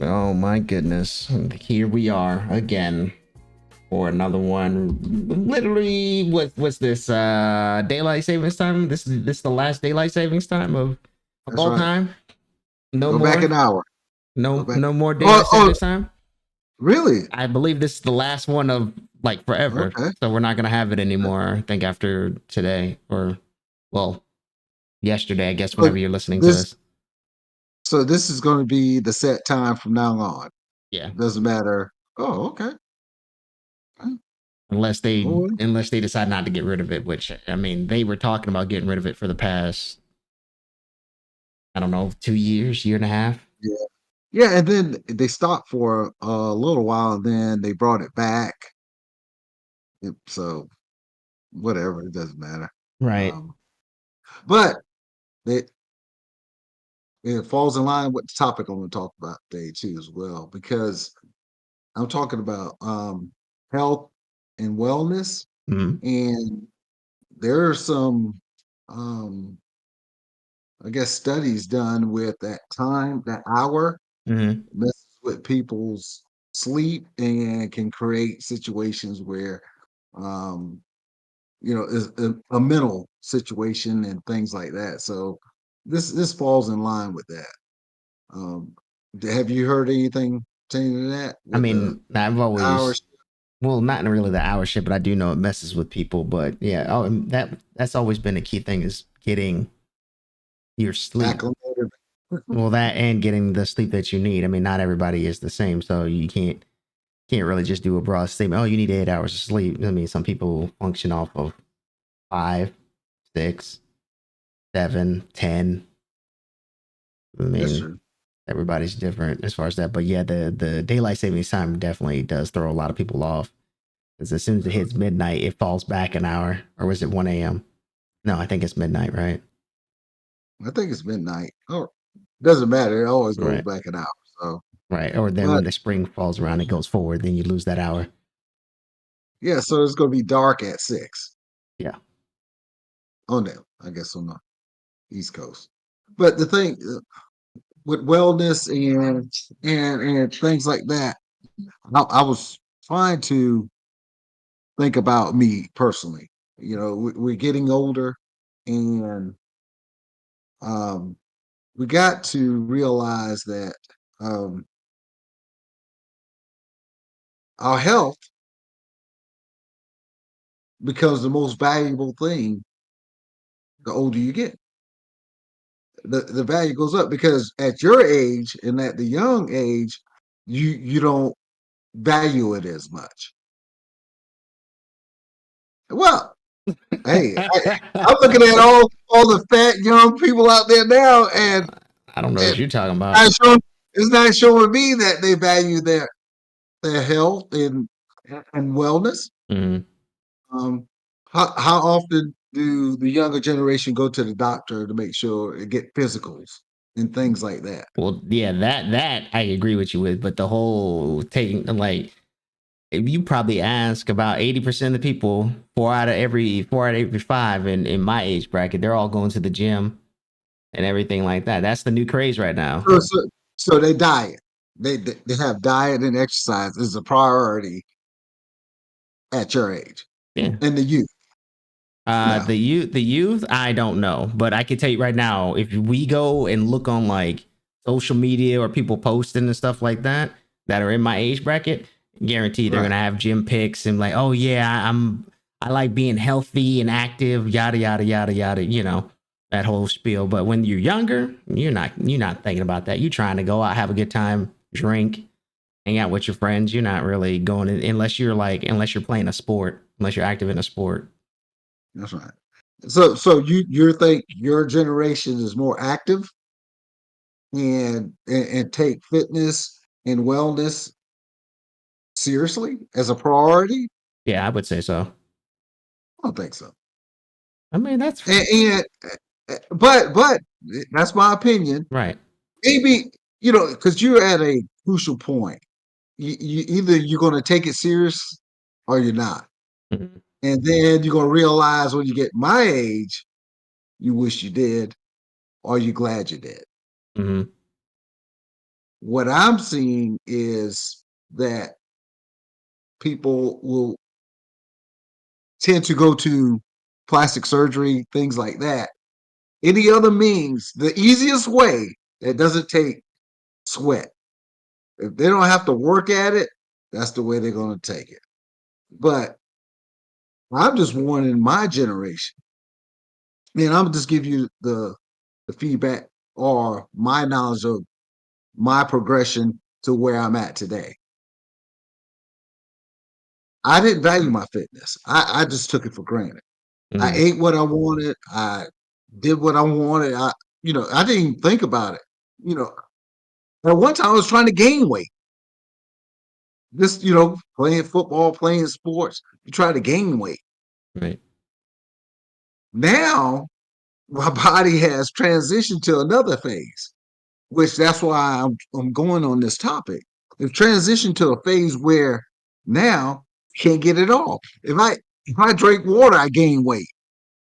Oh my goodness. Here we are again for another one. Literally, what's this? Daylight savings time? This the last daylight savings time of That's all right. time? No Go back more? an hour. Go No back. no more Oh, daylight oh, savings time? really? I believe this is the last one of like forever. Okay. So we're not gonna have it anymore, I think after today or well, yesterday, I guess, So whenever you're listening to this, this. so this is going to be the set time from now on. Yeah. Doesn't matter. Oh, okay. unless they Oh, unless they decide not to get rid of it, which I mean they were talking about getting rid of it for the past, I don't know, 2 years, year and a half. yeah. Yeah, and then they stopped for a little while, and then they brought it back. So whatever, it doesn't matter. Right. Um, but it it falls in line with the topic I'm going to talk about today too, as well, because I'm talking about health and wellness, Mm-hmm. and there are some, um, I guess, studies done with that time, that hour Mm-hmm. messes with people's sleep and can create situations where, um, is a mental situation and things like that. So this falls in line with that. Um, have you heard anything saying to that I with the mean, I've always, hours? well, not really the hour shit, but I do know it messes with people. But yeah, oh, and that's always been a key thing is getting your sleep. Acclimated. Well, that and getting the sleep that you need. I mean, not everybody is the same, so you can't really just do a broad statement. Oh, you need 8 hours of sleep. I mean, some people function off of 5, 6, 7, 10. I That's mean, true. everybody's different as far as that. But yeah, the daylight savings time definitely does throw a lot of people off. Because as soon as it hits midnight, it falls back an hour. Or was it 1 a.m.? No, I think it's midnight, right? I think it's midnight. Oh, doesn't matter. It always goes Right. back an hour. So, Right. Or then but when the spring falls around, it goes forward, then you lose that hour. yeah, so it's going to be dark at 6 Yeah. on them, I guess, on the East Coast. But the thing with wellness and things like that, I was trying to think about me personally. We're getting older, and um, we got to realize that um, our health becomes the most valuable thing the older you get. The value goes up because at your age and at the young age, you don't value it as much. Well, hey, I'm looking at all the fat young people out there now, and I don't know what it you're talking about. not showing, it's not showing me that they value their health and wellness. Mhm. Um, how often do the younger generation go to the doctor to make sure and get physicals and things like that? Well, yeah, that I agree with you with, but the whole taking like if you probably ask about 80% of the people, four out of every five in my age bracket, they're all going to the gym and everything like that. That's the new craze right now. So they diet. They have diet and exercise is a priority at your age Yeah. and the youth now. The youth, I don't know, but I can tell you right now, if we go and look on like social media or people posting and stuff like that that are in my age bracket, guaranteed they're Right. gonna have gym pics and like, oh yeah, I like being healthy and active, yada yada yada yada, that whole spiel. But when you're younger, you're not thinking about that. You're trying to go out, have a good time, drink, hang out with your friends. You're not really going in, unless you're playing a sport, unless you're active in a sport. That's right. So you think your generation is more active and take fitness and wellness seriously as a priority? Yeah, I would say so. I don't think so. I mean, that's But that's my opinion. right. Maybe because you're at a crucial point. Either you're going to take it serious or you're not, Mhm. and then you're going to realize when you get my age, you wish you did, or you're glad you did. Mhm. what I'm seeing is that people will tend to go to plastic surgery, things like that. Any other means, the easiest way that doesn't take sweat. If they don't have to work at it, that's the way they're going to take it. But I'm just warning my generation. Man, I'm just give you the feedback or my knowledge of my progression to where I'm at today. I didn't value my fitness. I just took it for granted. I Mm, ate what I wanted. I did what I wanted. I didn't even think about it. You know, at one time I was trying to gain weight. Just, playing football, playing sports, you try to gain weight. right. Now my body has transitioned to another phase, which that's why I'm going on this topic. It's transitioned to a phase where now can't get it off. If I drink water, I gain weight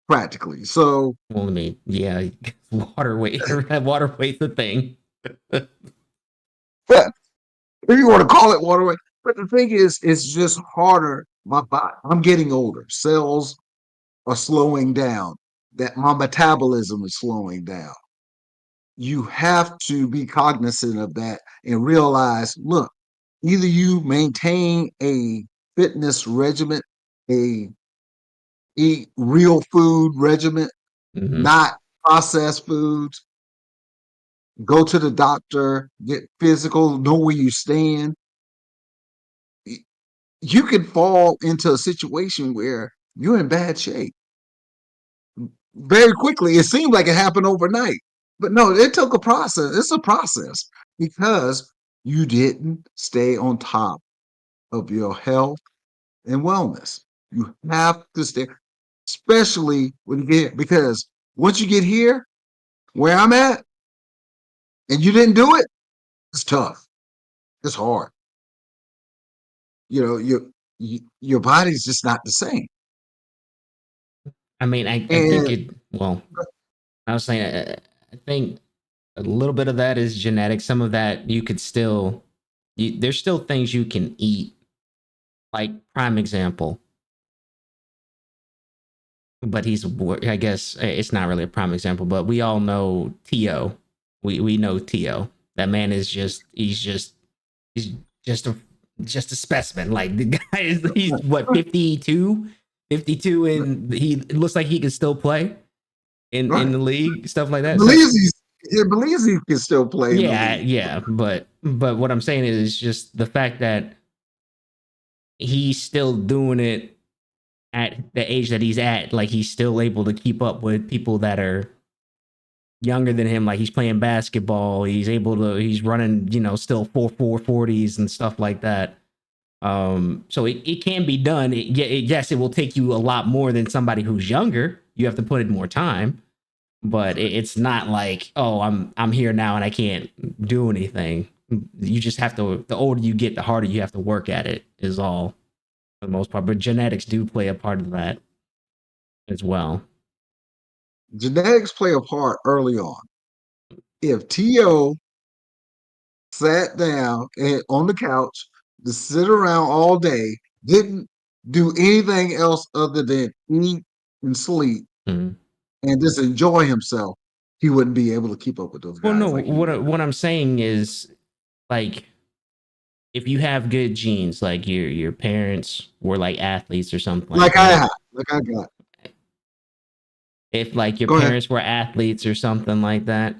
practically. So Well, I mean, yeah, water weight, water weight's a thing. but if you want to call it water weight, but the thing is, it's just harder. My body, I'm getting older. Cells are slowing down. That my metabolism is slowing down. You have to be cognizant of that and realize, look, either you maintain a fitness regimen, a eat real food regimen, Hmm. not processed foods, go to the doctor, get physical, know where you stand. You could fall into a situation where you're in bad shape very quickly. It seemed like it happened overnight, but no, it took a process. It's a process because you didn't stay on top of your health and wellness. You have to stay, especially when you get, because once you get here, where I'm at, and you didn't do it, it's tough. It's hard. You know, your body's just not the same. I mean, I think And it, well, I was saying, I think a little bit of that is genetic. Some of that you could still, there's still things you can eat. Like, prime example, but I guess it's not really a prime example, but we all know T.O. We know T.O. That man is he's just a just a specimen. Like, the guy he's what, 52, 52, and he it looks like he can still play in right, the league, stuff like that. So believes he's it believes he can still play in the yeah, league. yeah, but what I'm saying is just the fact that he's still doing it at the age that he's at. Like, he's still able to keep up with people that are younger than him. Like, he's playing basketball, he's running, still 4.40s and stuff like that. So it can be done. Yes, it will take you a lot more than somebody who's younger. You have to put in more time, but it's not like, oh, I'm here now and I can't do anything. You just have to. The older you get, the harder you have to work at it. Is all, for the most part. But genetics do play a part of that as well. Genetics play a part early on. If T.O. sat down on the couch to sit around all day, didn't do anything else other than eat and sleep Mhm. and just enjoy himself, he wouldn't be able to keep up with those Well, no, guys like he is. what I'm saying is, like, if you have good genes, like your parents were like athletes or something like Like I that. have, like I got. If, like, your Go ahead. parents were athletes or something like that,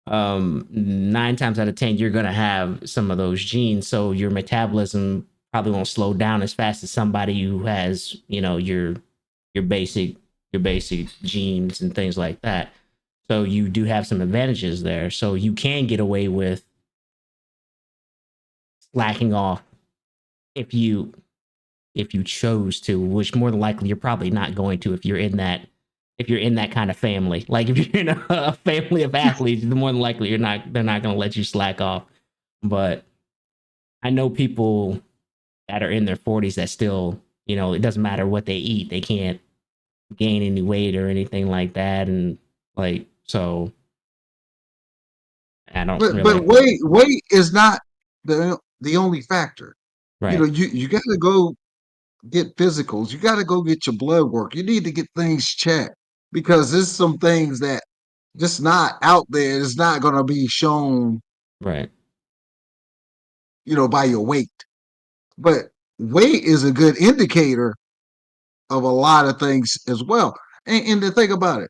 9 times out of 10 you're gonna have some of those genes, so your metabolism probably won't slow down as fast as somebody who has, your basic your basic genes and things like that. So you do have some advantages there, so you can get away with slacking off if you chose to, which more than likely you're probably not going to if you're in that kind of family. Like, if you're in a family of athletes, more than likely they're not going to let you slack off. But I know people that are in their 40s that still, it doesn't matter what they eat, they can't gain any weight or anything like that. And, like, so I don't but really. weight is not the only factor. You know, Right. you got to go get physicals. You got to go get your blood work. You need to get things checked because there's some things that just not out there. It's not going to be shown, Right. by your weight. But weight is a good indicator of a lot of things as well. And to think about it,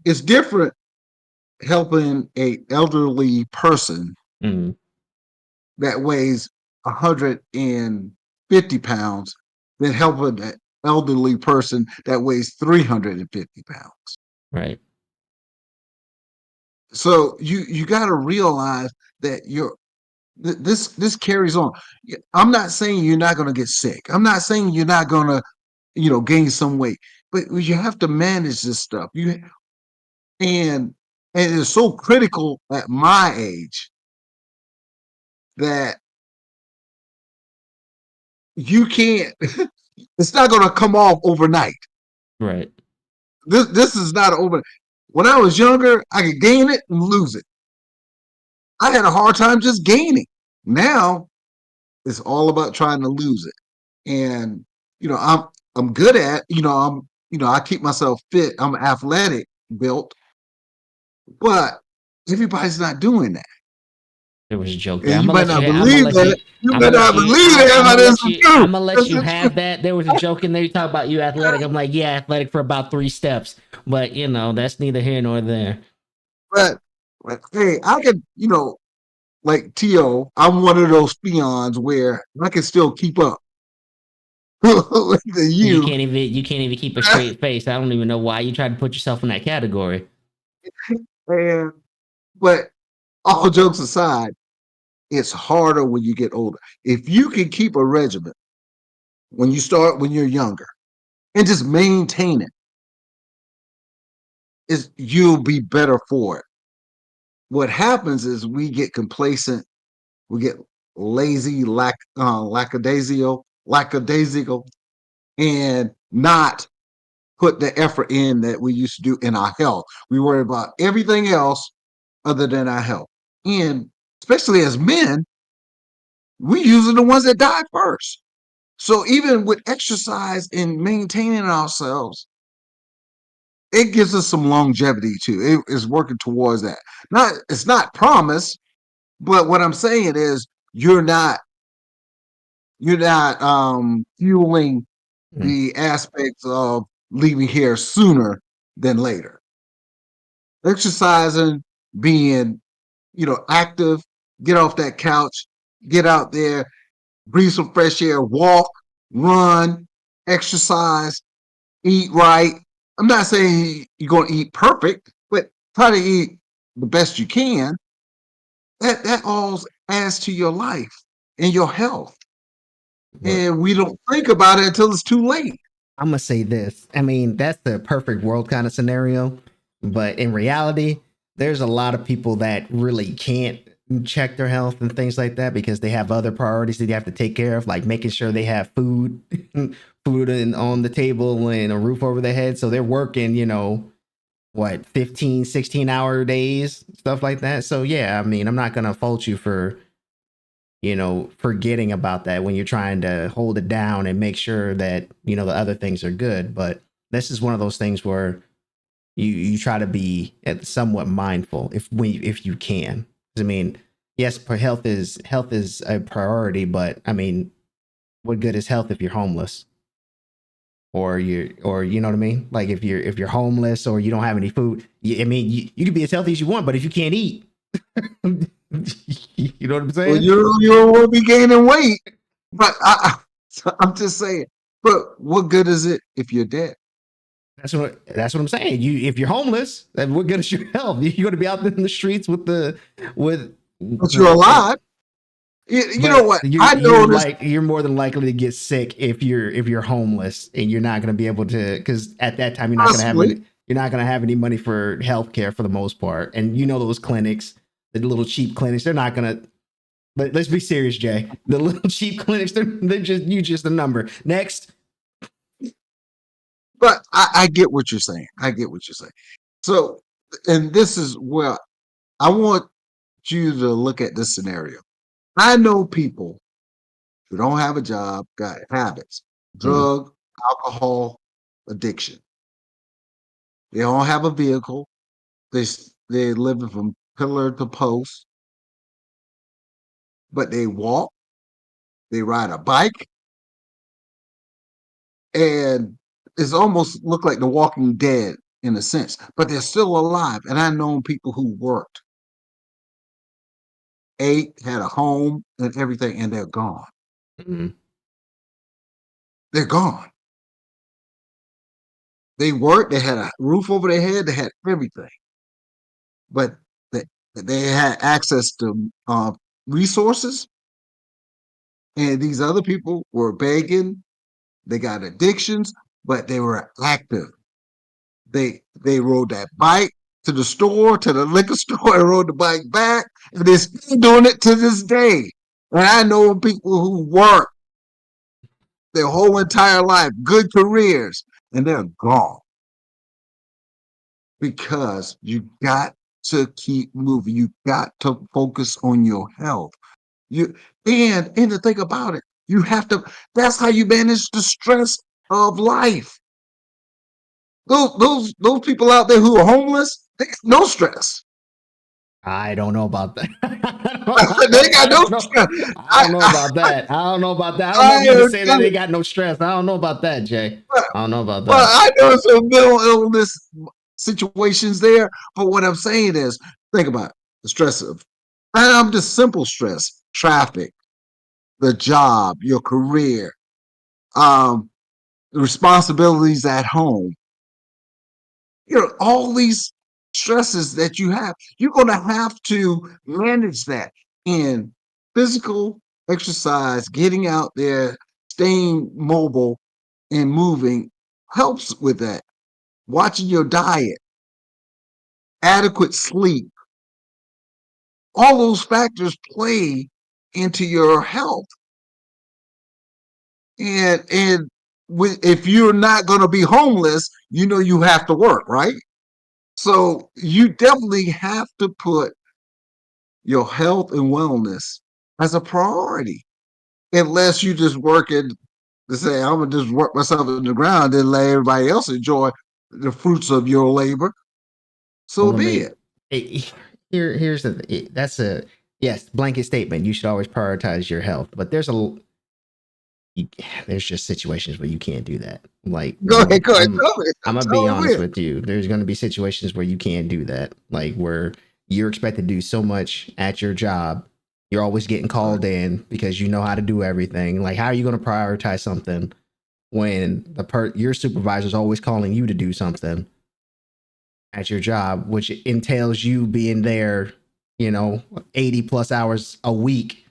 it's different helping a elderly person Mm, that weighs 150 pounds than helping an elderly person that weighs 350 pounds. right. So you got to realize that this carries on. I'm not saying you're not going to get sick. I'm not saying you're not going to gain some weight, but you have to manage this stuff. And it's so critical at my age that you can't. It's not going to come off overnight. Right. This is not over. When I was younger, I could gain it and lose it. I had a hard time just gaining. Now it's all about trying to lose it. And I'm good at, I keep myself fit. I'm athletic built, but everybody's not doing that. It was a joke there. And I'm you gonna might let you. not I'm gonna believe let that. you. You I'm might gonna let not you. believe that, I'm but gonna it's let the you. truth. I'm gonna let It's you the truth. have that. There was a joke in there. You talk about you athletic. I'm like, yeah, athletic for about 3 steps, but that's neither here nor there. But hey, I could, like T.O., I'm one of those peons where I can still keep up with the You youth. can't even. You can't even keep a straight face. I don't even know why you tried to put yourself in that category. And but all jokes aside, it's harder when you get older. If you can keep a regimen when you're younger and just maintain it, you'll be better for it. What happens is we get complacent, we get lazy, lackadaisical, and not put the effort in that we used to do in our health. We worry about everything else other than our health. And especially as men, we usually the ones that die first. So even with exercise and maintaining ourselves, it gives us some longevity too. It is working towards that. It's not promise, but what I'm saying is you're not fueling Hmm. the aspects of leaving here sooner than later. Exercising, being active, get off that couch, get out there, breathe some fresh air, walk, run, exercise, eat right. I'm not saying you're going to eat perfect, but try to eat the best you can. That all adds to your life and your health. Look, And we don't think about it until it's too late. I'm gonna say this. I mean, that's the perfect world kind of scenario, but in reality, there's a lot of people that really can't check their health and things like that because they have other priorities that they have to take care of, like making sure they have food, on the table and a roof over their head. So they're working, what, 15, 16-hour days, stuff like that. So yeah, I mean, I'm not gonna fault you for forgetting about that when you're trying to hold it down and make sure that, the other things are good. But this is one of those things where you try to be somewhat mindful if you can. I mean, yes, health is a priority, but I mean, what good is health if you're homeless? Or you know what I mean? Like if you're homeless or you don't have any food, I mean, you can be as healthy as you want, but if you can't eat, you know what I'm Well, saying? you don't want to be gaining weight, but I'm just saying. But what good is it if you're dead? That's what I'm saying. If you're homeless, then what good is your health? You're going to be out in the streets with But you're alive. You know but what? I know this. you're more than likely to get sick if you're homeless and you're not going to be able to, because at that time Possibly. you're not going to have any money for health care for the most part. And those clinics, the little cheap clinics, they're not going to. But let's be serious, Jay. The little cheap clinics, they're just a number. Next. But I get what you're saying. I get what you're saying. So, and this is where I want you to look at this scenario. I know people who don't have a job, got habits, Mm, drug, alcohol addiction. They don't have a vehicle. They're living from pillar to post, but they walk, they ride a bike, and it's almost look like the Walking Dead in a sense, but they're still alive. And I know people who worked, ate, had a home, and everything, and they're gone. mm, They're gone. They worked, they had a roof over their head, they had everything, but they, they had access to resources, and these other people were begging. They got addictions, but they were active. They rode that bike to the store, to the liquor store, and rode the bike back, and they're still doing it to this day. And I know people who work their whole entire life, good careers, and they're gone because you got to keep moving. You got to focus on your health. You and the thing about it, you have to. That's how you manage the stress of life. Those people out there who are homeless, they got no stress. I don't know about that. They got I no don't know. stress. I don't know about that. I don't know about that. I don't know I if you can am say that telling they got no stress. I don't know about that, Jay. I don't know about well, that. I know some mental illness situations there, but what I'm saying is, think about it, the stress of, and I'm just simple stress, traffic, the job, your career, um, the responsibilities at home. All these stresses that you have, you're going to have to manage that in physical exercise, getting out there, staying mobile and moving helps with that. Watching your diet, adequate sleep, all those factors play into your health. And if you're not going to be homeless, you have to work, right? So you definitely have to put your health and wellness as a priority, unless you just working to say, I'm gonna just work myself in the ground and let everybody else enjoy the fruits of your labor. Well, So let be me. it. Here's that's a yes blanket statement. You should always prioritize your health, but you, there's just situations where you can't do that. Like Go ahead, go ahead. I'm gonna be Tell me honest with you. There's gonna be situations where you can't do that. Like where you're expected to do so much at your job. You're always getting called in because you know how to do everything. Like how are you gonna prioritize something when your supervisor is always calling you to do something at your job, which entails you being there, 80 plus hours a week.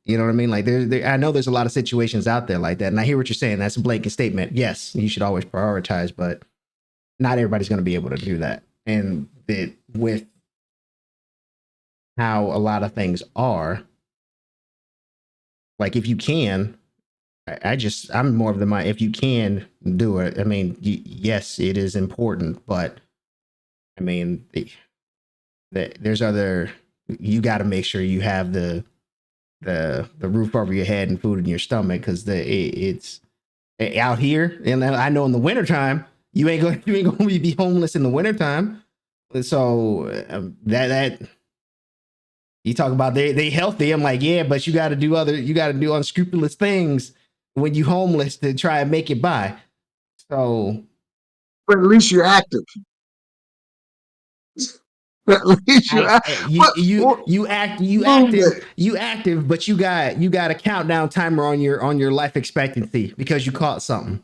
You know what I mean? Like I know there's a lot of situations out there like that. And I hear what you're saying. That's a blanket statement. Yes, you should always prioritize, but not everybody's going to be able to do that. And with how a lot of things are, like if you can, I'm more of the mind, if you can do it, I mean, yes, it is important, but I mean, there's other, you got to make sure you have the roof over your head and food in your stomach because it's out here, and I know in the wintertime you ain't gonna be homeless in the wintertime. So that you talk about they healthy. I'm like, yeah, but you got to do unscrupulous things when you homeless to try and make it by. So But at least you're active. At least you're you movement. active, but you got a countdown timer on your life expectancy because you caught something.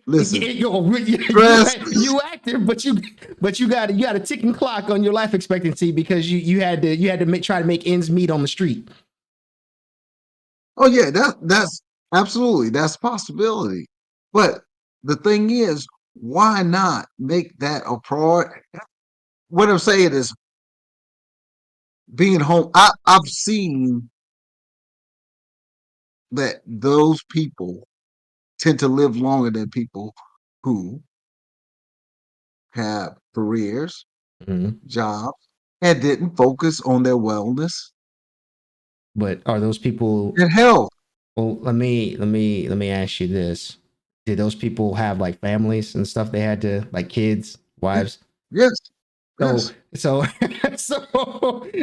Listen, stress. You active, but you got a ticking clock on your life expectancy because you had to try to make ends meet on the street. Oh yeah, that's absolutely that's a possibility. But the thing is, why not make that a priority? What I'm saying is being home. I've seen that those people tend to live longer than people who have careers, Mhm. jobs, and didn't focus on their wellness But are those people? and health. Well, let me ask you this: did those people have like families and stuff? They had to like kids, Yeah, wives. yes, So yes. so so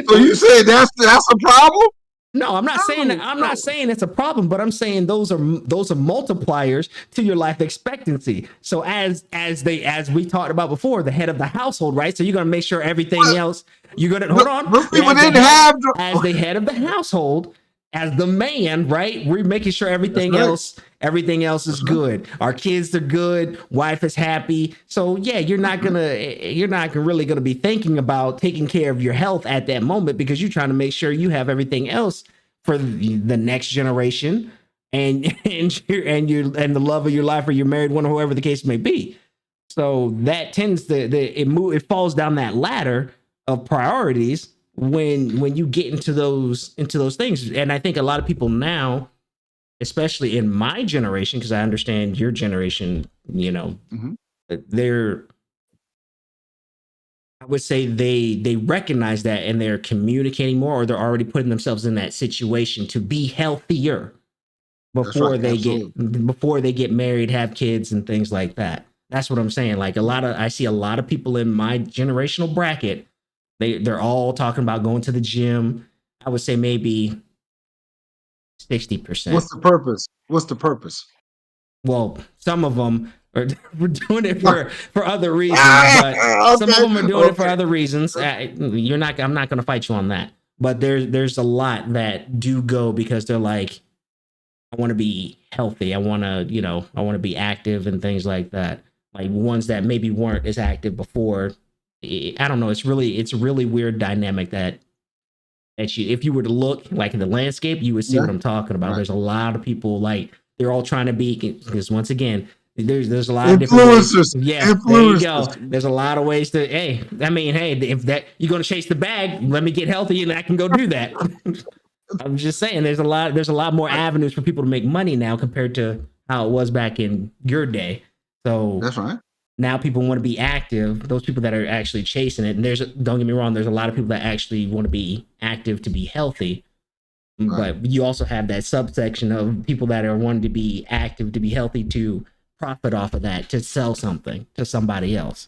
So you say that's a problem? no, I'm not saying that. No, I'm not no. saying it's a problem, but I'm saying those are multipliers to your life expectancy. So as we talked about before, the head of the household, right? So you're gonna make sure everything But else. You're gonna hold on those people as the didn't head have. as the head of the household, as the man, right? We're making sure That's right. everything else is That's right. good. Our kids are good. Wife is happy. So yeah, That's right. you're not really gonna be thinking about taking care of your health at that moment because you're trying to make sure you have everything else for the next generation and the love of your life or your married one or whoever the case may be. So that tends to it falls down that ladder of priorities when you get into those things. And I think a lot of people now, especially in my generation, because I understand your generation, Mhm. they're I would say they recognize that and they're communicating more or they're already putting themselves in that situation to be healthier That's right. Absolutely. before they get married, have kids and things like that. That's what I'm saying. Like I see a lot of people in my generational bracket, they're all talking about going to the gym. I would say maybe 60%. What's the purpose? What's the purpose? Well, some of them are we're doing it for other reasons, but some of Okay. them are doing it for Okay. other reasons. You're not. I'm not going to fight you on that. But there's a lot that do go because they're like, I want to be healthy. I want to be active and things like that. Like ones that maybe weren't as active before. I don't know. It's a really weird dynamic that you, if you were to look like in the landscape, you would see Yeah. what I'm talking about. Right. There's a lot of people like they're all trying to be because once again, there's a lot of different ways. Influencers. Yeah, there you Influencers. go. There's a lot of ways to. Hey, I mean, hey, if that you're gonna chase the bag, let me get healthy and I can go do that. I'm just saying, there's a lot more Right. avenues for people to make money now compared to how it was back in your day. So That's right. now people want to be active. Those people that are actually chasing it, and don't get me wrong, there's a lot of people that actually want to be active to be healthy. Right. But you also have that subsection of people that are wanting to be active to be healthy to profit off of that to sell something to somebody else.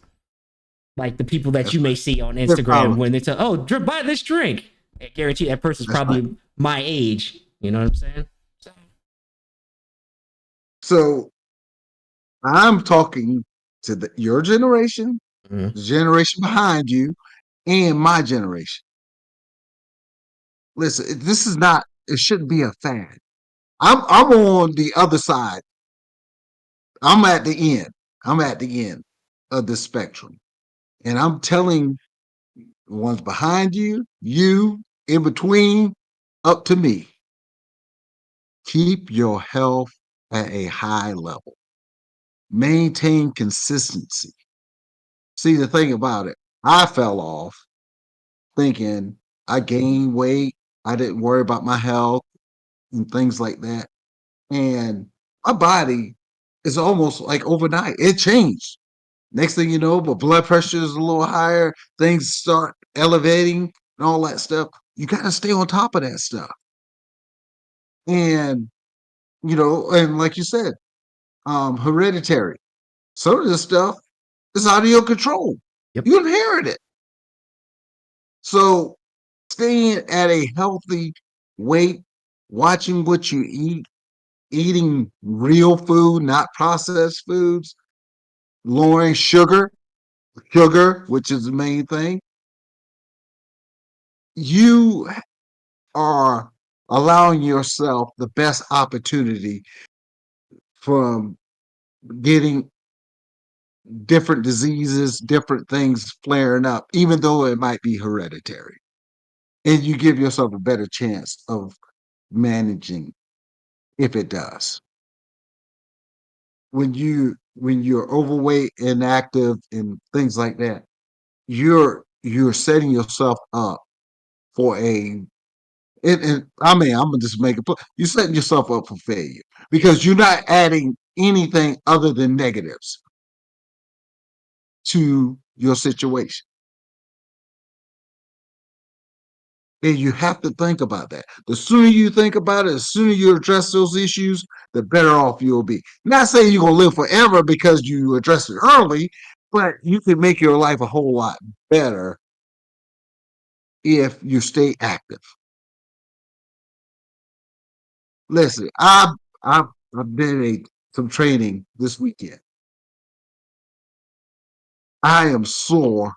Like the people that That's you may right. see on They're Instagram power. when they say, "Oh, buy this drink," I guarantee that person's That's right. probably my age. You know what I'm saying? So, So I'm talking to your generation, mhm. the generation behind you, and my generation. Listen, this is not. It shouldn't be a fad. I'm on the other side. I'm at the end. I'm at the end of the spectrum, and I'm telling the ones behind you, you in between, up to me. Keep your health at a high level. Maintain consistency. See, the thing about it, I fell off thinking I gained weight. I didn't worry about my health and things like that. And my body is almost like overnight. It changed. Next thing you know, but blood pressure is a little higher. Things start elevating and all that stuff. You got to stay on top of that stuff. And, and like you said, hereditary. Some of this stuff is out of your control. Yep. You inherit it. So staying at a healthy weight, watching what you eat, eating real food, not processed foods, lowering sugar, which is the main thing. You are allowing yourself the best opportunity from getting different diseases, different things flaring up, even though it might be hereditary. And you give yourself a better chance of managing if it does. When you're overweight, inactive, and things like that, you're setting yourself up for and I mean, I'm gonna just make it. You're setting yourself up for failure because you're not adding anything other than negatives. to your situation. And you have to think about that. The sooner you think about it, the sooner you address those issues, the better off you'll be. Not saying you're going to live forever because you address it early, but you can make your life a whole lot better if you stay active. Listen, I've been in some training this weekend. I am sore.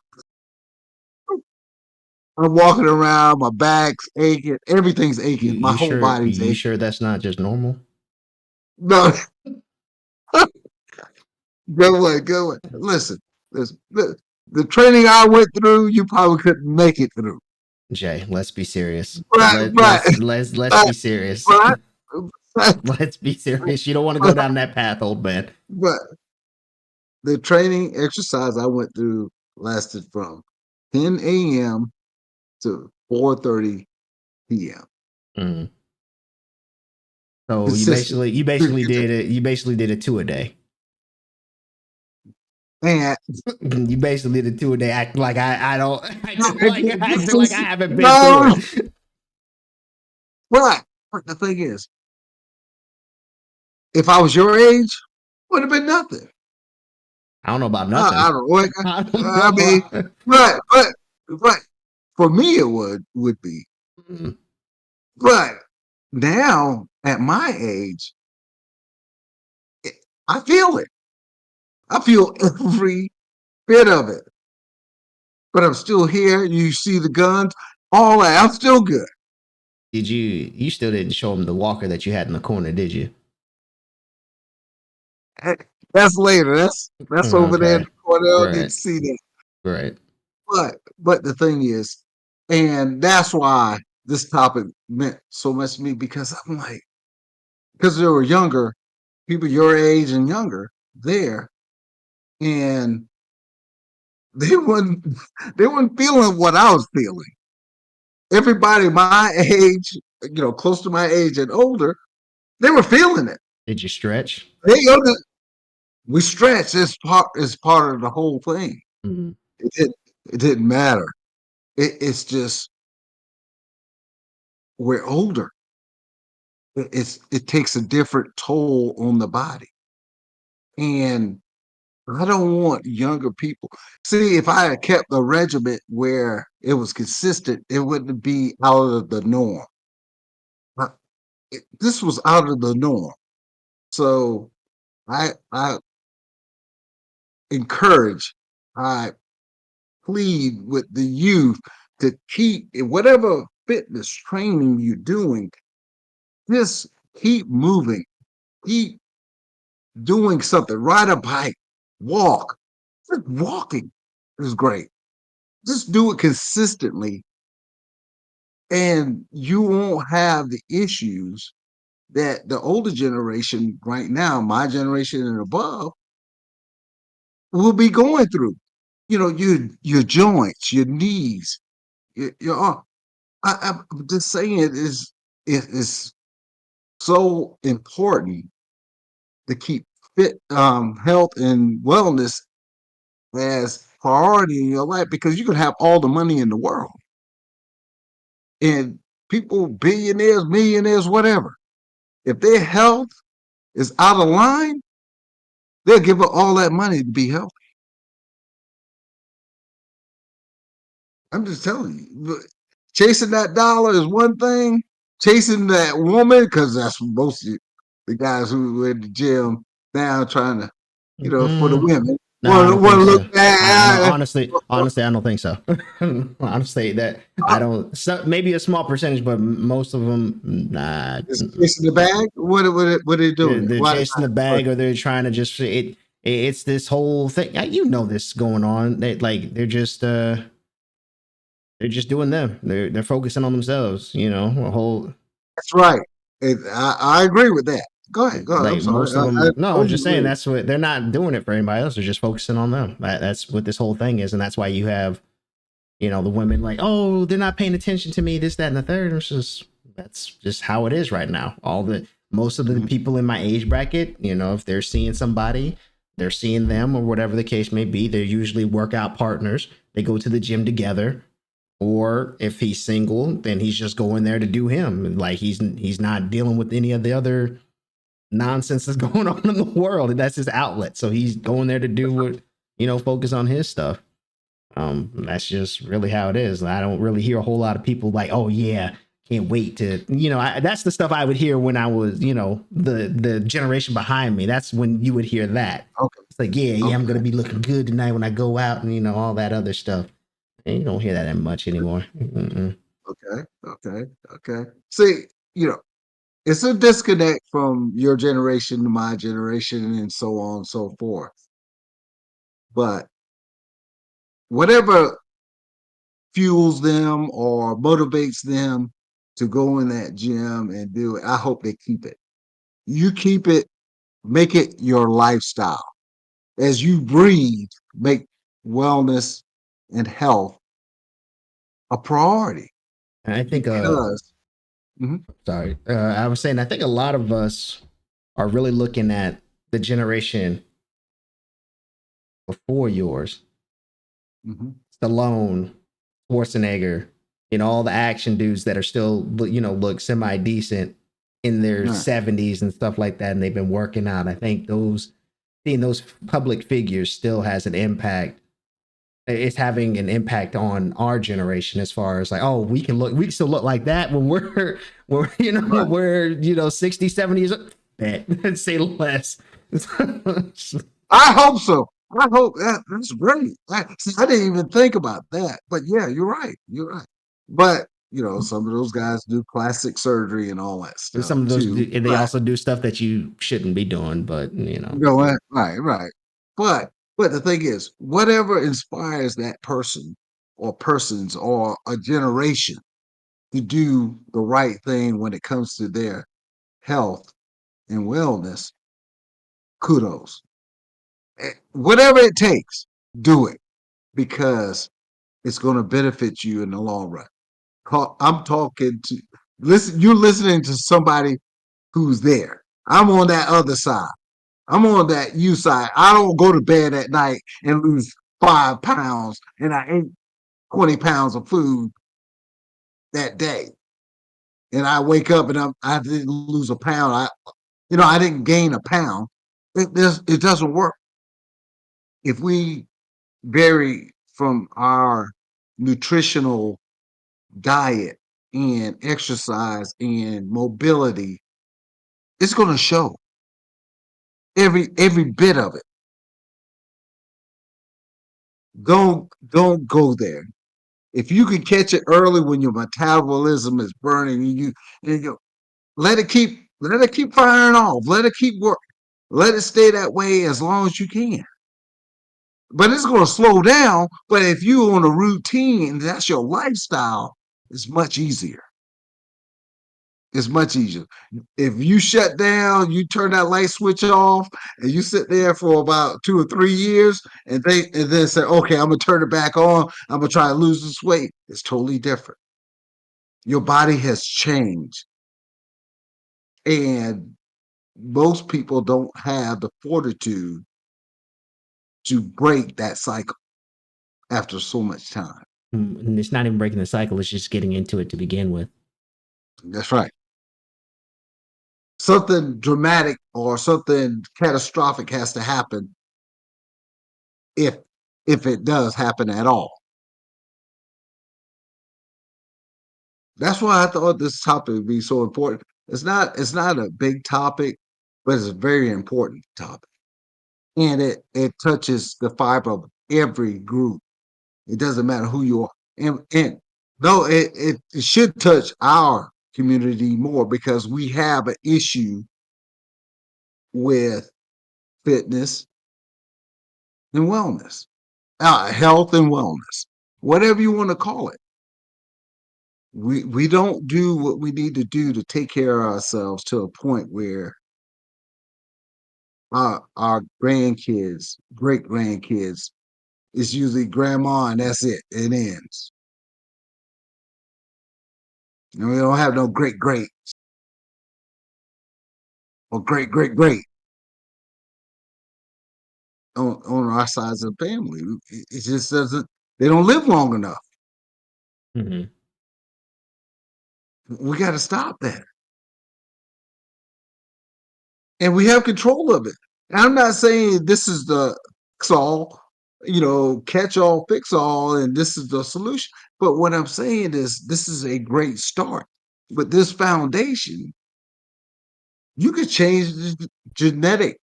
I'm walking around, my back's aching, everything's aching, my whole body's You aching. sure that's not just normal? No, go away. Listen, the training I went through, you probably couldn't make it through. Jay, let's be serious. Right, right, Let's be serious. right, Let's be serious. You don't want to go down that path, old man. but the training exercise I went through lasted from 10 a.m. to 4:30 p.m. Mm. So Consistent. you basically did it. You basically did it 2 a day. And You basically did 2 a day. Acting like I don't. Acting like I haven't been no, through it. but the thing is, if I was your age, would have been nothing. I don't know about nothing. I don't know. I don't I know mean, about- but for me it would be. Mm. But now at my age, I feel it. I feel every bit of it. But I'm still here. You see the guns, all that. I'm still good. Did you? You still didn't show him the walker that you had in the corner, did you? That's later. That's over there in Okay. the corner. I don't need Right. to see that. Right. But the thing is, and that's why this topic meant so much to me, because I'm like, because there were younger people your age and younger there, and they weren't they weren't feeling what I was feeling. Everybody my age, close to my age and older, they were feeling it. Did you stretch? They we stretch as part of the whole thing. Mm-hmm. It didn't matter. It's just we're older. It takes a different toll on the body, and I don't want younger people. See, if I had kept a regiment where it was consistent, it wouldn't be out of the norm. This was out of the norm. So I encourage, I plead with the youth to keep whatever fitness training you're doing, just keep moving, keep doing something, ride a bike, walk. Just walking is great. Just do it consistently, and you won't have the issues that the older generation right now, my generation and above, will be going through. Your joints, your knees, your arm. I'm just saying it is so important to keep fit, health and wellness as priority in your life, because you can have all the money in the world and people, billionaires, millionaires, whatever. If their health is out of line, they'll give up all that money to be healthy. I'm just telling you. Chasing that dollar is one thing. Chasing that woman, because that's most of the guys who are in the gym now trying to, for the women. No, I don't Want think to so. look I bad. honestly, I don't think so. Honestly, that I don't. Maybe a small percentage, but most of them, nah. Just chasing the bag. What are they doing? They're Why? chasing the bag, or they're trying to just It's this whole thing. You know this going on. They're just doing them. They're focusing on themselves. A whole. That's right. I agree with that. Go ahead. I'm Like sorry. most of them. I No, I'm totally just saying agree. that's what they're not doing it for anybody else. They're just focusing on them. That's what this whole thing is, and that's why you have, the women like, oh, they're not paying attention to me, this, that, and the third. That's just how it is right now. Most of the people in my age bracket, if they're seeing somebody, they're seeing them or whatever the case may be. They're usually workout partners. They go to the gym together. Or if he's single, then he's just going there to do him. Like he's not dealing with any of the other nonsense that's going on in the world. And that's his outlet. So he's going there to do what, focus on his stuff. That's just really how it is. I don't really hear a whole lot of people like, oh yeah, can't wait to, that's the stuff I would hear when I was, the generation behind me. That's when you would hear that. Okay. It's like, yeah, Okay. I'm gonna be looking good tonight when I go out, and all that other stuff. And you don't hear that much anymore. Mm-mm. Okay. See, it's a disconnect from your generation to my generation and so on and so forth. But whatever fuels them or motivates them to go in that gym and do it, I hope they keep it. You keep it, make it your lifestyle. As you breathe, make wellness and health a priority I think because sorry. I was saying I think a lot of us are really looking at the generation before yours. Stallone, Schwarzenegger, all the action dudes that are still, look semi decent in their 70s and stuff like that, and they've been working out. I think seeing those public figures still has an impact. It's having an impact on our generation as far as like, oh, we can still look like that when we're we're 60, 70 years old. Bet. Say less. I hope so. I hope that's great. I didn't even think about that. But yeah, you're right. You're right. But some of those guys do plastic surgery and all that stuff Some of those too. they also do stuff that you shouldn't be doing, but Right. But the thing is, whatever inspires that person or persons or a generation to do the right thing when it comes to their health and wellness, kudos. Whatever it takes, do it because it's going to benefit you in the long run. I'm talking to listen. You're listening to somebody who's there. I'm on that other side. I'm on that you side. I don't go to bed at night and lose 5 pounds and I ate 20 pounds of food that day. And I wake up and I didn't lose a pound. I didn't gain a pound. It doesn't work. If we vary from our nutritional diet and exercise and mobility, it's going to show every bit of it. Don't go there. If you can catch it early when your metabolism is burning, you let it keep firing off. Let it keep working. Let it stay that way as long as you can. But it's going to slow down. But if you're on a routine, that's your lifestyle. It's much easier. It's much easier. If you shut down, you turn that light switch off, and you sit there for about 2 or 3 years, and then say, "Okay, I'm gonna turn it back on. I'm gonna try to lose this weight." It's totally different. Your body has changed, and most people don't have the fortitude to break that cycle after so much time. and it's not even breaking the cycle. It's just getting into it to begin with. That's right. Something dramatic or something catastrophic has to happen if it does happen at all. That's why I thought this topic would be so important. It's not a big topic, but it's a very important topic. And it touches the fiber of every group. It doesn't matter who you are. And no, it should touch our community more because we have an issue with fitness and wellness, health and wellness, whatever you want to call it. We don't do what we need to do to take care of ourselves to a point where our grandkids, great grandkids, is usually grandma and that's it. It ends. And we don't have no great great or great great great. on our sides of the family. It just doesn't. They don't live long enough. Mhm. We got to stop that, and we have control of it. And I'm not saying this is the fix all, catch all, fix all, and this is the solution. But what I'm saying is, this is a great start. But this foundation, you could change the genetic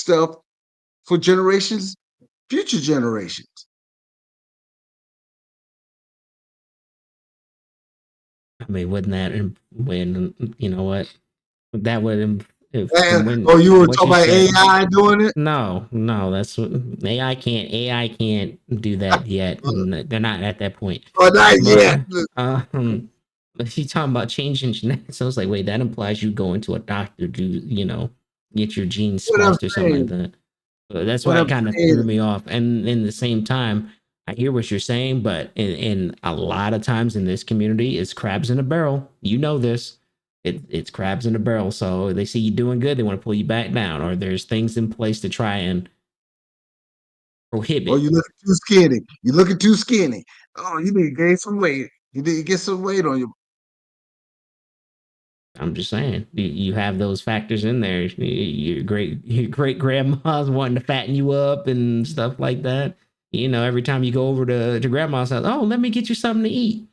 stuff for generations, future generations. I mean, wouldn't that when you know what that would if And when oh, you were what talking you about said. AI doing it? No, no, that's what AI can't do that yet. They're not at that point. Oh, not But yet. if you talking about changing genetics, I was like, wait, that implies you go into a doctor to get your genes What I'm spliced or something like saying, that. So that's what why it I'm kind of saying, threw me off. And in the same time, I hear what you're saying, but in a lot of times in this community, it's crabs in a barrel. You know this. It's crabs in a barrel. So they see you doing good, they want to pull you back down, or there's things in place to try and oh, prohibit. you looking too skinny. You looking too skinny. Oh, you need to gain some weight. You need to get some weight on you. I'm just saying, you have those factors in there. Your great grandma's wanting to fatten you up and stuff like that. Every time you go over to grandma's house, oh, let me get you something to eat.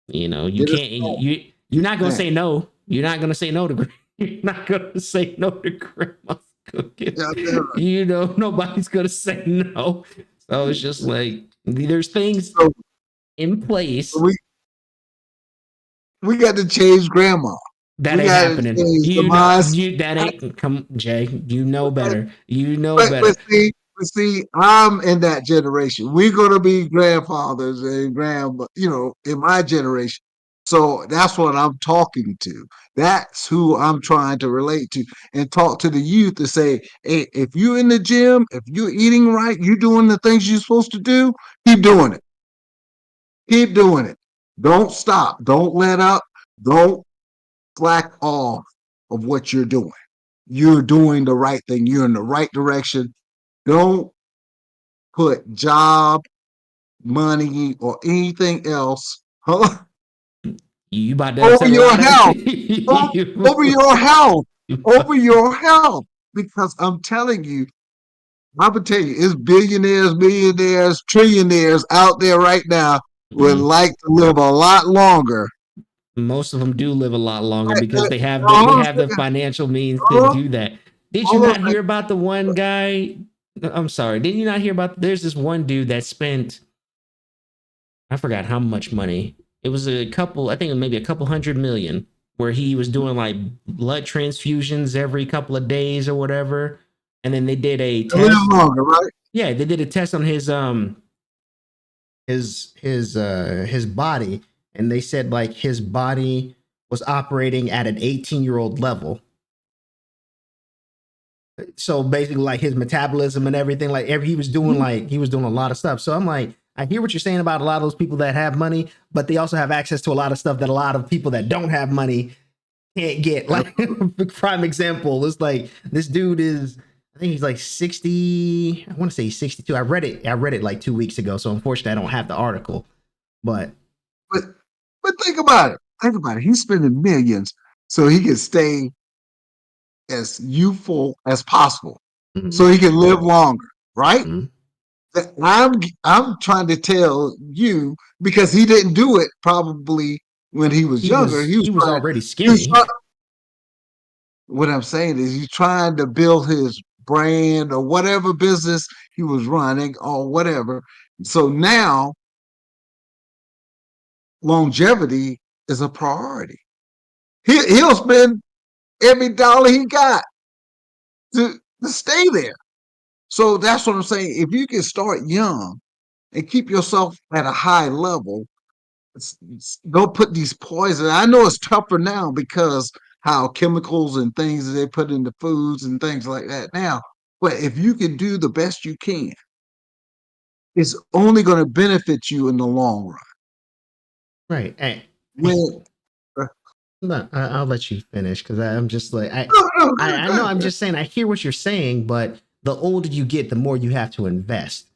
You Get a can't. You're not gonna snack. say no. You're not gonna say no to. You're not gonna say no to grandma's cooking. Yeah, yeah. Nobody's gonna say no. So it's just like there's things So in place we got to change grandma. that We ain't got to happening. change the mindset. That ain't come, Jay. You know better. You know But better. see, I'm in that generation. We're gonna be grandfathers and grand, in my generation. So that's what I'm talking to. That's who I'm trying to relate to and talk to the youth to say, hey, if you're in the gym, if you're eating right, you're doing the things you're supposed to do, keep doing it. Keep doing it. Don't stop. Don't let up. Don't slack off of what you're doing. You're doing the right thing. You're in the right direction. Don't put job, money, or anything else You about to over upset a your lot of health, over you. your health, over your health. Because I'm telling you, I would tell you, it's billionaires, millionaires, trillionaires out there right now would Mhm. like to live a lot longer. Most of them do live a lot longer Right, because they hold on a have the second. financial means to Hold on, do that. Did you hold on a not hear second. about the one guy? I'm sorry. Didn't you not hear about? There's this one dude that spent, I forgot how much money. It was a couple. I think it was maybe a couple hundred million, where he was doing like blood transfusions every couple of days or whatever. And then they did a To live test. longer, right? Yeah, they did a test on his body, and they said like his body was operating at an 18-year-old level. So basically, like his metabolism and everything, like he was doing a lot of stuff. So I'm like, I hear what you're saying about a lot of those people that have money, but they also have access to a lot of stuff that a lot of people that don't have money can't get. Like prime example, it's like this dude is, I think he's like 60. I want to say he's 62. I read it like 2 weeks ago. So unfortunately, I don't have the article. But But think about it. Think about it. He's spending millions so he can stay as youthful as possible, mm, so he can live longer, right? mm, I'm trying to tell you because he didn't do it probably when he was younger. he was already He was skinny. trying, what I'm saying is he's trying to build his brand or whatever business he was running or whatever. So now longevity is a priority. He'll spend every dollar he got to stay there. So that's what I'm saying. If you can start young and keep yourself at a high level, don't put these poisons. I know it's tougher now because how chemicals and things that they put into foods and things like that now. But if you can do the best you can, it's only going to benefit you in the long run. Right. When No, I'll let you finish because I'm just like no, no, I know no, I'm just saying I hear what you're saying, but the older you get, the more you have to invest.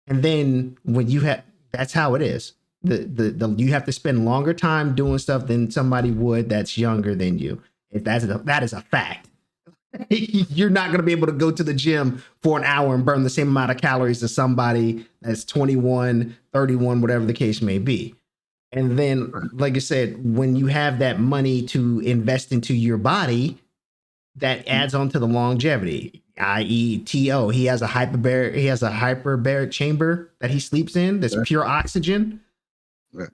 And then when you have, that's how it is. The you have to spend longer time doing stuff than somebody would that's younger than you. If that is a fact. You're not going to be able to go to the gym for an hour and burn the same amount of calories as somebody that's 21, 31, whatever the case may be. And then, like I said, when you have that money to invest into your body, that adds on to the longevity, i.e., TO. He has a hyperbaric chamber that he sleeps in that's pure oxygen. Right.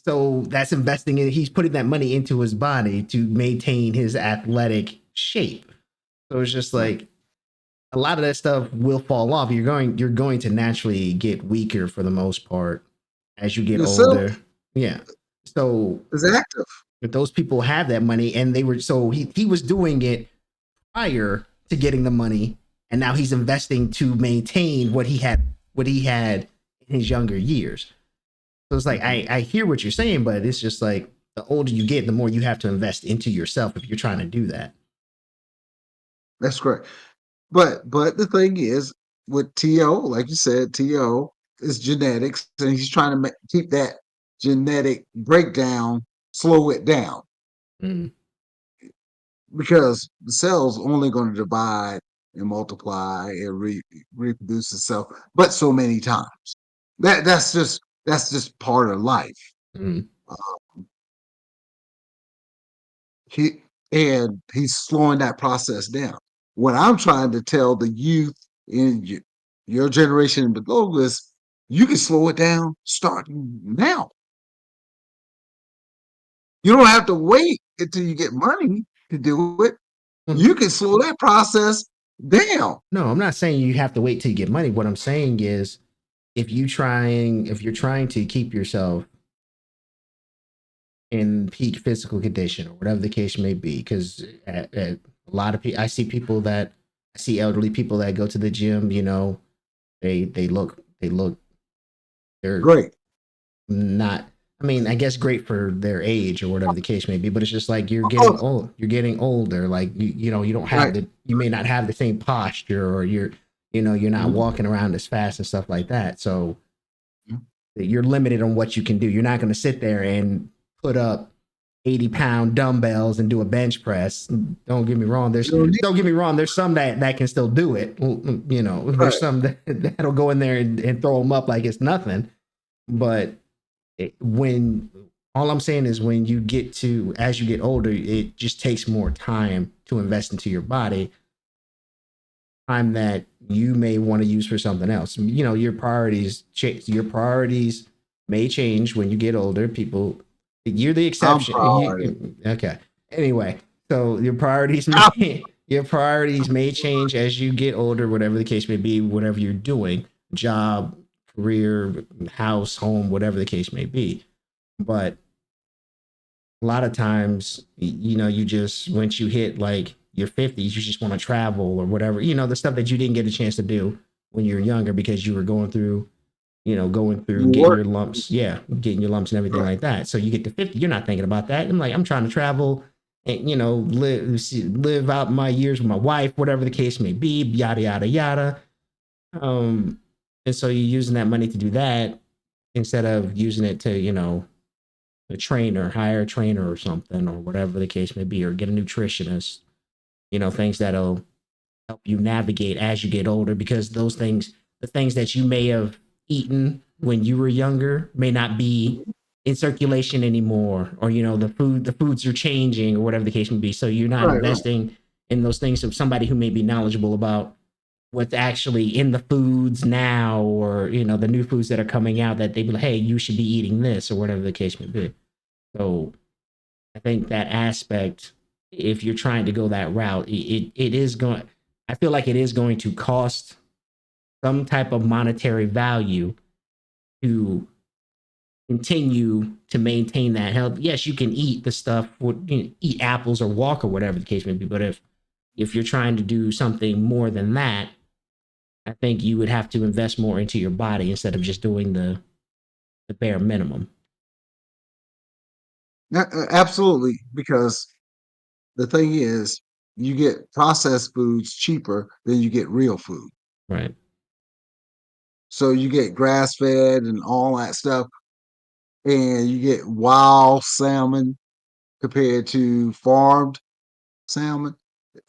So that's investing in, he's putting that money into his body to maintain his athletic shape. So it's just like a lot of that stuff will fall off. You're going to naturally get weaker for the most part as you get older. Yeah. So is active. If those people have that money and he was doing it prior to getting the money, and now he's investing to maintain what he had in his younger years. So it's like I hear what you're saying, but it's just like the older you get, the more you have to invest into yourself if you're trying to do that. That's correct. But the thing is, with TO, like you said, TO is genetics, and he's trying to keep that genetic breakdown, slow it down, because the cell's only going to divide and multiply and reproduce itself, but so many times. That's just part of life. He's slowing that process down. What I'm trying to tell the youth in your generation and below is, you can slow it down starting now. You don't have to wait until you get money to do it. You can slow that process down. No, I'm not saying you have to wait till you get money. What I'm saying is, if you're trying to keep yourself in peak physical condition or whatever the case may be, because a lot of people, I see elderly people that go to the gym, they look they're great. Not, I mean, I guess great for their age or whatever the case may be, but it's just like you're getting older. Like you don't have you may not have the same posture, or you're not walking around as fast and stuff like that. So you're limited on what you can do. You're not going to sit there and put up 80-pound dumbbells and do a bench press. Don't get me wrong. There's some that can still do it. There's some that'll go in there and throw them up like it's nothing. But when all I'm saying is, when you get to, as you get older, it just takes more time to invest into your body, time that you may want to use for something else. Your priorities may change when you get older. People, you're the exception. Okay. Anyway, so your priorities may change as you get older, whatever the case may be, whatever you're doing, job, career, house, home, whatever the case may be. But a lot of times, you just, once you hit like your 50s, you just want to travel or whatever, the stuff that you didn't get a chance to do when you were younger because you were going through getting your lumps. Yeah. Getting your lumps and everything like that. So you get to 50, you're not thinking about that. I'm trying to travel and, live out my years with my wife, whatever the case may be, yada, yada, yada. And so you're using that money to do that instead of using it to, hire a trainer or something, or whatever the case may be, or get a nutritionist, things that'll help you navigate as you get older, because the things that you may have eaten when you were younger may not be in circulation anymore, or, the foods are changing or whatever the case may be. So you're not investing in those things. So somebody who may be knowledgeable about what's actually in the foods now, or the new foods that are coming out, that they be like, hey, you should be eating this, or whatever the case may be. So I think that aspect, if you're trying to go that route, I feel like it is going to cost some type of monetary value to continue to maintain that health. Yes, you can eat the stuff, eat apples or walk or whatever the case may be, but if you're trying to do something more than that, I think you would have to invest more into your body instead of just doing the bare minimum. Absolutely, because the thing is, you get processed foods cheaper than you get real food. Right. So you get grass fed and all that stuff, and you get wild salmon compared to farmed salmon.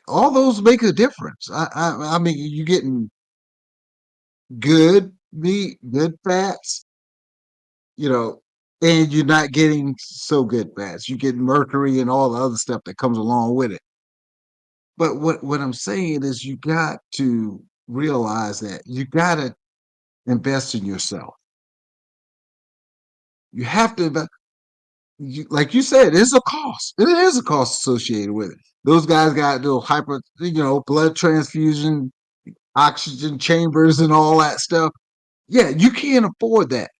All those make a difference. I mean, you're getting good meat, good fats, you know, and you're not getting so good fats. You get mercury and all the other stuff that comes along with it. But what I'm saying is you got to realize that you got to invest in yourself. You have to invest. Like you said, it's a cost. It is a cost associated with it. Those guys got those blood transfusion, oxygen chambers, and all that stuff. Yeah, you can't afford that,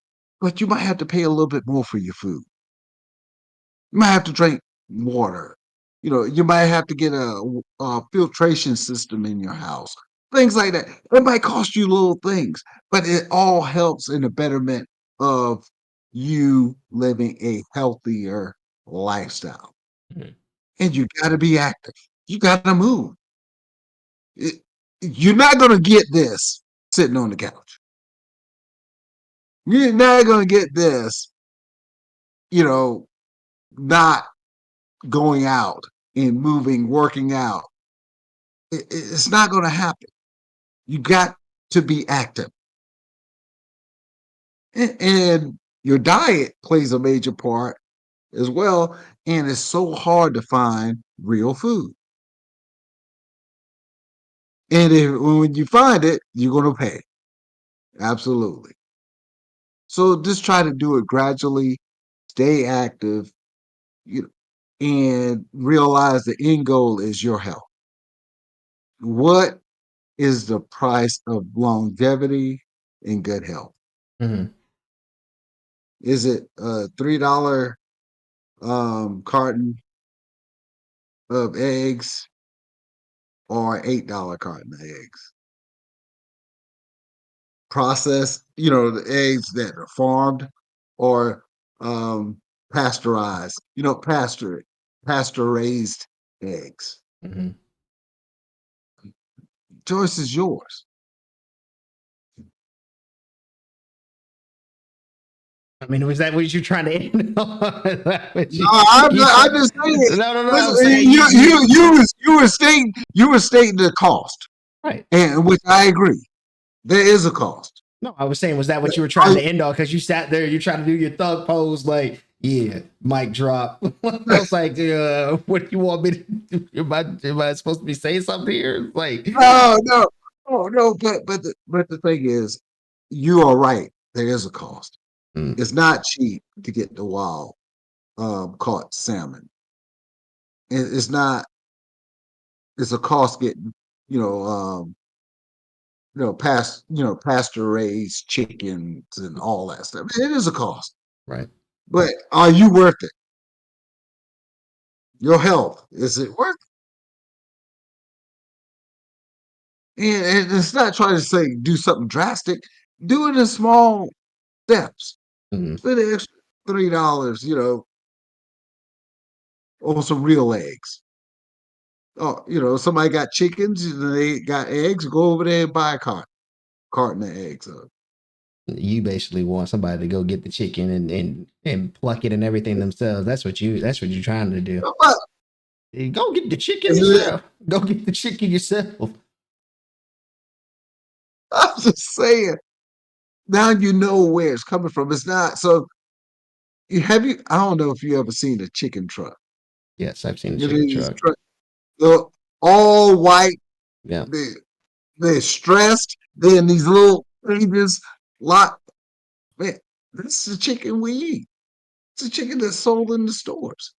but you might have to pay a little bit more for your food. You might have to drink water. You might have to get a filtration system in your house. Things like that. It might cost you little things, but it all helps in the betterment of you living a healthier lifestyle. Mhm. And you got to be active. You got to move. It, you're not going to get this sitting on the couch. You're not going to get this, you know, not going out and moving, working out. It's not going to happen. You got to be active. And your diet plays a major part as well. And it's so hard to find real food. And when you find it, you're going to pay. Absolutely. So just try to do it gradually, stay active, and realize the end goal is your health. What is the price of longevity and good health? Mhm. Is it a $3 carton of eggs or $8 carton of eggs? Processed, the eggs that are farmed or um, pasteurized, pasture raised eggs. Mhm. Choice is yours. I mean, was that what you're trying to end on? Is that what No, I'm just saying. No, no, no. I'm Listen, saying you were stating the cost, right. and which I agree. There is a cost. No, I was saying, was that But what you were trying to end on? Because you sat there, you tried to do your thug pose, like, yeah, mic drop. I was like, what do you want me to do? Am I supposed to be saying something here? Like, no, no, no. But the thing is, you are right. There is a cost. mm, It's not cheap to get the wild caught salmon. It's not. It's a cost getting you know pasture raised chickens and all that stuff. It is a cost, right. but are you worth it? Your health, is it worth it? And it's not trying to say do something drastic. Do it in small steps. Mm, Spend an extra $3, on some real eggs. Oh, somebody got chickens and they got eggs. Go over there and buy a carton of eggs. you basically want somebody to go get the chicken and pluck it and everything themselves. That's what you're trying to do. But Go get the chicken I'm yourself. Go get the chicken yourself. just saying. Now you know where it's coming from. It's not so. I don't know if you ever seen a chicken truck. Yes, I've seen the chicken These truck. truck, they're all white. Yeah. They they're stressed. They're in these little cages. Lot man, this is the chicken we eat. It's a chicken that's sold in the stores.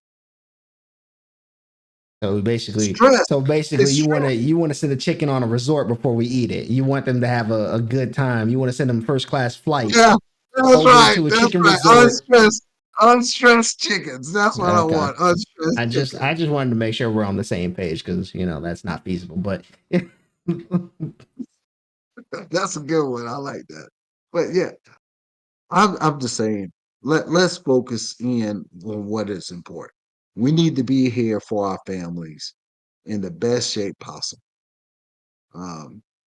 So basically, Stressed. so basically, It's you want to stressed. you want to send a chicken on a resort before we eat it. You want them to have a good time. You want to send them first class flight Yeah, that's over right. to a That's chicken right. resort. Unstressed chickens. That's what I Okay. want. Unstressed I chickens. just wanted to make sure we're on the same page because that's not feasible. But That's a good one. I like that. But yeah, I'm just saying, let's focus in on what is important. We need to be here for our families, in the best shape possible.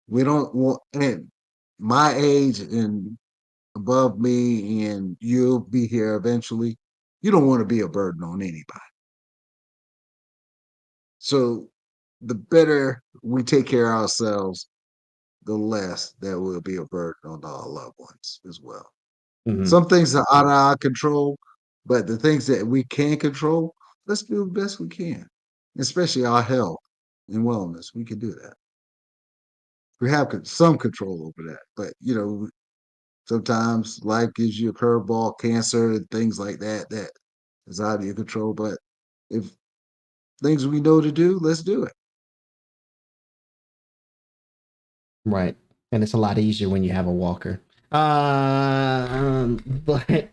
We don't want, and my age and above me, and you'll be here eventually. You don't want to be a burden on anybody. So the better we take care of ourselves, the less that will be a burden on our loved ones as well. Mhm. Some things are out of our control, but the things that we can control, let's do the best we can, especially our health and wellness. We can do that. We have some control over that, but sometimes life gives you a curveball, cancer, and things like that that is out of your control. But if things we know to do, let's do it. Right. And it's a lot easier when you have a walker. But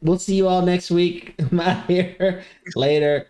we'll see you all next week. I'm out here later.